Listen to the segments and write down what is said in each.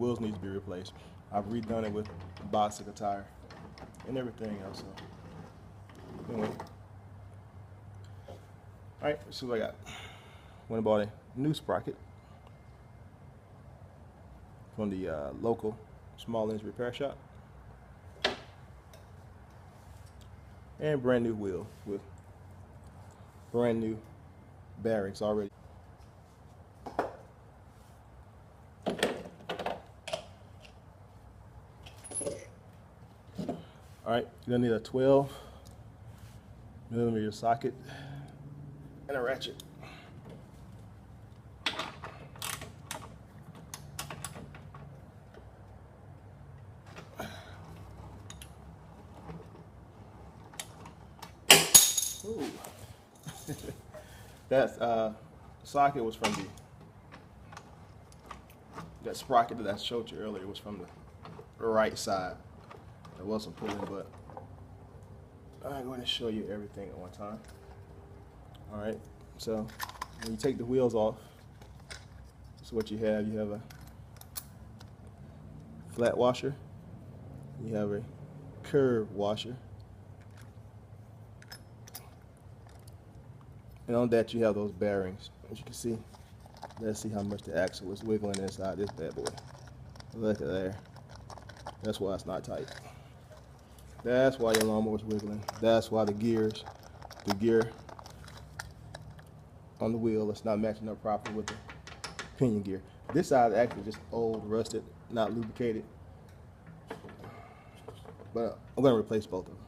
Wheels need to be replaced. I've redone it with a bicycle tire and everything else. So anyway, all right, let's see what I got. Went and bought a new sprocket from the local small engine repair shop, and brand new wheel with brand new bearings already. All right, you're gonna need a 12mm socket and a ratchet. Ooh. That socket was from that sprocket that I showed you earlier was from the right side. There wasn't pulling, but I'm going to show you everything at one time. All right, so when you take the wheels off, this is what you have. You have a flat washer, you have a curve washer, and on that you have those bearings. As you can see, let's see how much the axle is wiggling inside this bad boy. Look at there. That's why it's not tight. That's why your lawnmower's wiggling. That's why the gear on the wheel is not matching up properly with the pinion gear. This side is actually just old, rusted, not lubricated. But I'm going to replace both of them.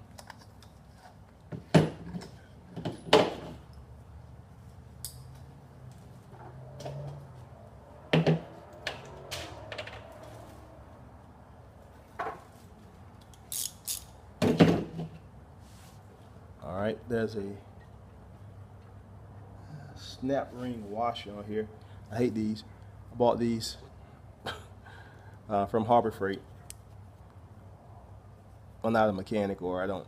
All right, there's a snap ring washer on here. I hate these. I bought these from Harbor Freight. I'm not a mechanic, or I don't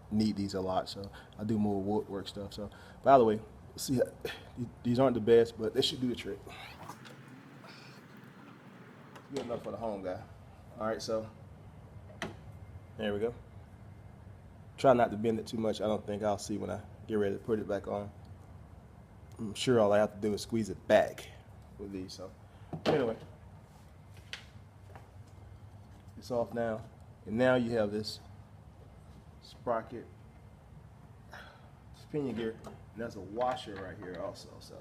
need these a lot, so I do more woodwork stuff. So, by the way, see, these aren't the best, but they should do the trick. Good enough for the home guy. All right, so there we go. Try not to bend it too much. I don't think I'll see when I get ready to put it back on. I'm sure all I have to do is squeeze it back with these. So anyway, it's off now. And now you have this sprocket, this pinion gear, and there's a washer right here also. So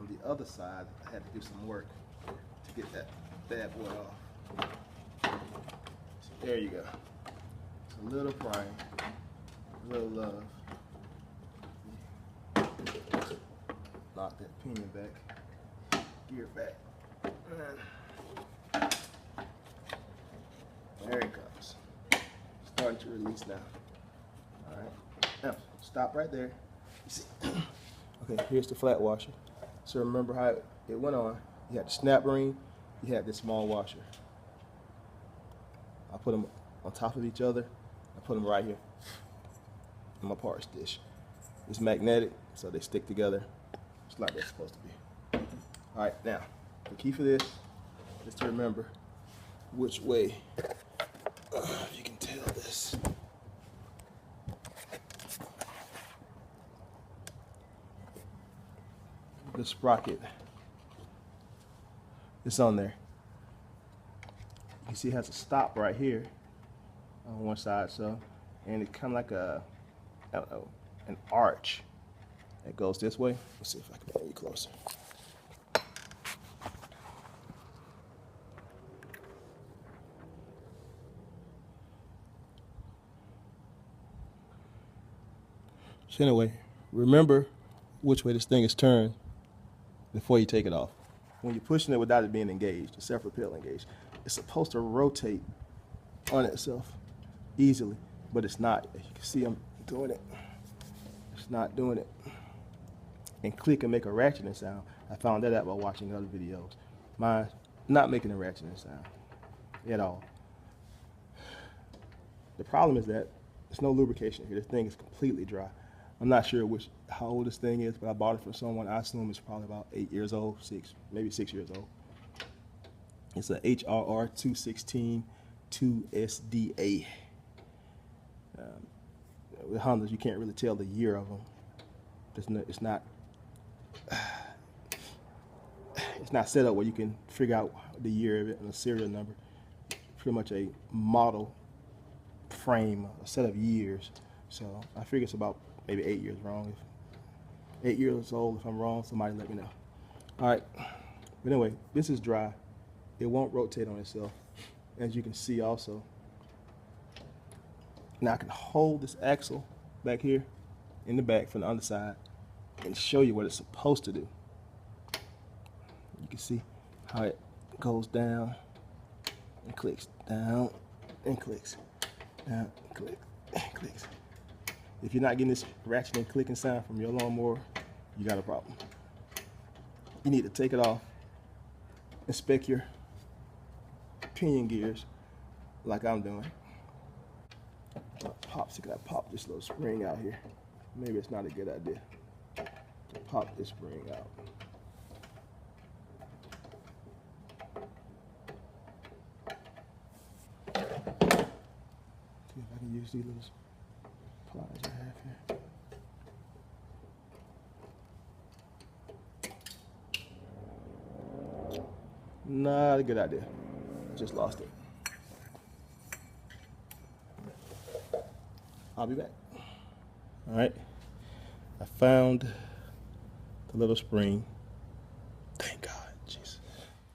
on the other side, I had to do some work to get that bad boy off. So there you go. It's a little prying, a little love. Lock that pinion back, gear back. And there it comes. Starting to release now. All right. Now, stop right there. You see. Okay, here's the flat washer. So remember how it went on. You had the snap ring, you had this small washer. I put them on top of each other. I put them right here in my parts dish. It's magnetic, so they stick together just like they're supposed to be. All right, now, the key for this is to remember which way, if you can tell this. The sprocket, it's on there. You can see it has a stop right here on one side, so, and it's kind of like an arch that goes this way. Let's see if I can bring you closer. So anyway, remember which way this thing is turned before you take it off. When you're pushing it without it being engaged, the self-propel engaged, it's supposed to rotate on itself easily, but it's not. You can see I'm doing it. It's not doing it. And click and make a ratcheting sound. I found that out by watching other videos. Mine's not making a ratcheting sound at all. The problem is that there's no lubrication here. This thing is completely dry. I'm not sure how old this thing is, but I bought it from someone. I assume it's probably about 8 years old, maybe 6 years old. It's a HRR 216 2SDA. With Hondas, you can't really tell the year of them. It's not set up where you can figure out the year of it and a serial number. Pretty much a model frame, a set of years. So I figure it's about maybe 8 years wrong. 8 years old. If I'm wrong, somebody let me know. All right. But anyway, this is dry. It won't rotate on itself, as you can see also. Now I can hold this axle back here in the back from the underside and show you what it's supposed to do. You can see how it goes down and clicks, down and clicks, down and clicks, and clicks. If you're not getting this ratchet and clicking sound from your lawnmower, you got a problem. You need to take it off, inspect your pinion gears like I'm doing. Popsicle, I pop this little spring out here. Maybe it's not a good idea to pop this spring out. See if I can use these little pliers I have here. Not a good idea. Just lost it. I'll be back. All right. I found the little spring. Thank God, Jesus.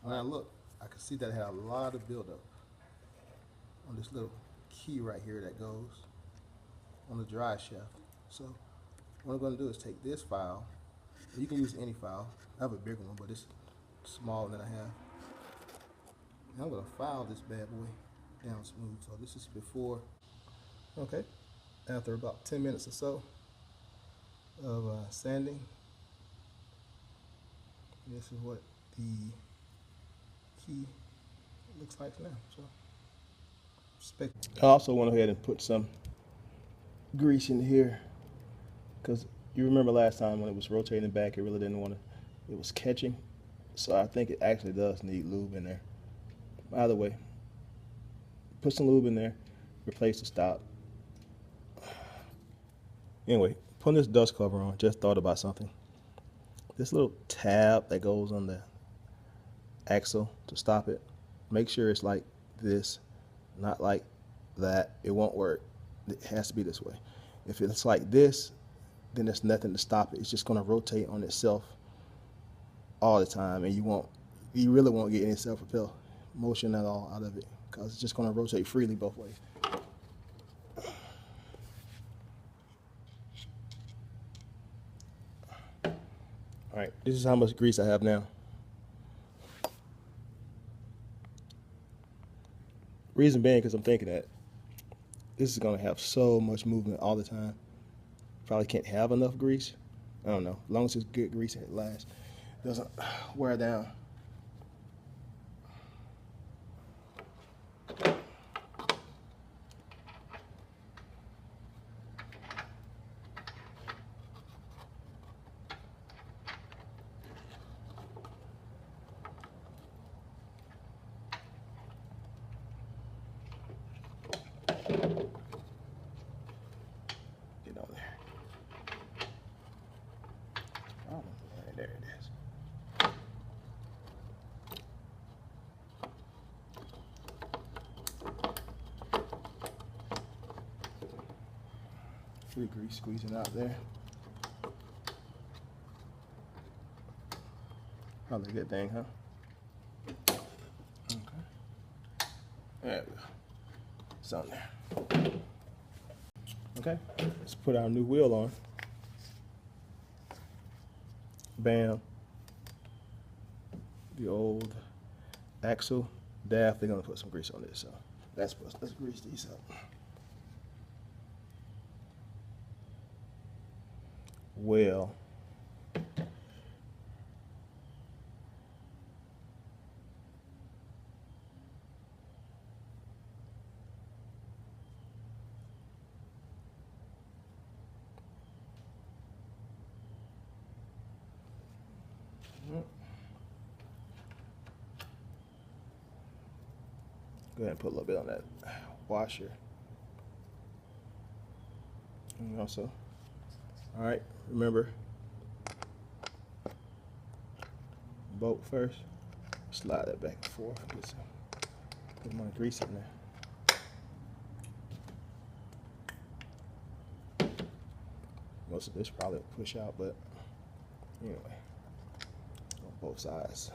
When I look, I can see that it had a lot of buildup on this little key right here that goes on the drive shaft. So what I'm going to do is take this file. You can use any file. I have a bigger one, but it's smaller than I have. And I'm going to file this bad boy down smooth. So this is before. Okay. After about 10 minutes or so of sanding, this is what the key looks like now. So, I also went ahead and put some grease in here because you remember last time when it was rotating back, it really didn't want to, it was catching. So I think it actually does need lube in there. Either way, put some lube in there, replace the stop. Anyway, putting this dust cover on, just thought about something. This little tab that goes on the axle to stop it, make sure it's like this, not like that. It won't work. It has to be this way. If it's like this, then there's nothing to stop it. It's just going to rotate on itself all the time, and you really won't get any self-propel motion at all out of it because it's just going to rotate freely both ways. All right, this is how much grease I have now. Reason being, because I'm thinking that this is going to have so much movement all the time. Probably can't have enough grease. I don't know. As long as it's good grease, it lasts. Doesn't wear down. Get on there. Oh, there it is. Free grease squeezing out there. Probably a good thing, huh? Okay. There we go. It's on there. Okay, let's put our new wheel on. Bam. The old axle. Definitely gonna put some grease on this, so let's grease these up. Well, Go ahead and put a little bit on that washer. And also, all right, remember, bolt first. Slide that back and forth. Get some, put my grease in there. Most of this probably will push out, but anyway, on both sides.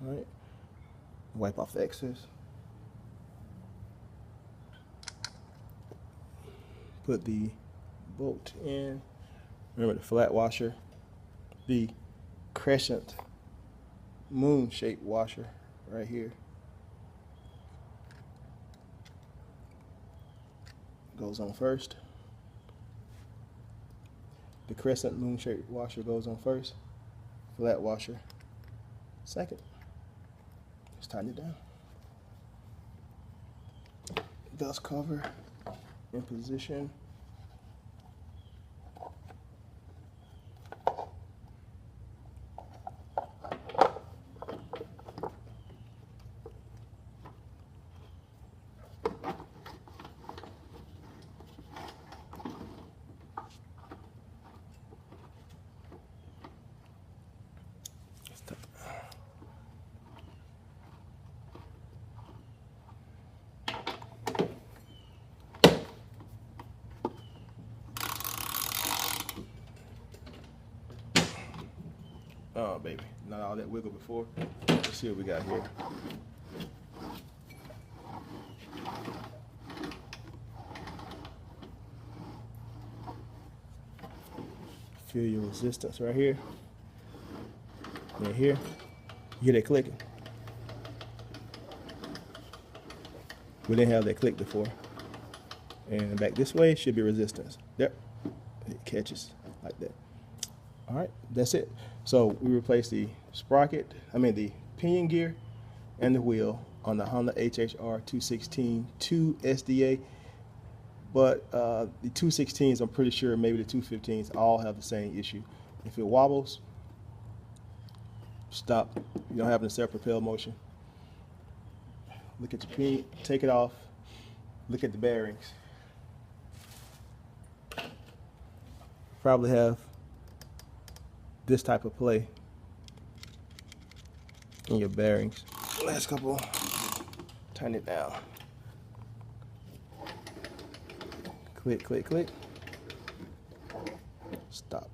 All right, wipe off the excess. Put the bolt in. Remember the flat washer, the crescent moon-shaped washer right here goes on first. The crescent moon-shaped washer goes on first. Flat washer second. Just tighten it down. Dust cover in position. Oh, baby, not all that wiggle before. Let's see what we got here. Feel your resistance right here. And here, you hear that clicking? We didn't have that click before. And back this way should be resistance. Yep, it catches like that. All right, that's it. So we replaced the sprocket, the pinion gear and the wheel on the Honda HRR 216 2 SDA. But the 216s, I'm pretty sure, maybe the 215s, all have the same issue. If it wobbles, stop. You don't have an separate propel motion. Look at your pinion, take it off. Look at the bearings. Probably have this type of play in your bearings. Last couple, turn it down. Click, click, click. Stop.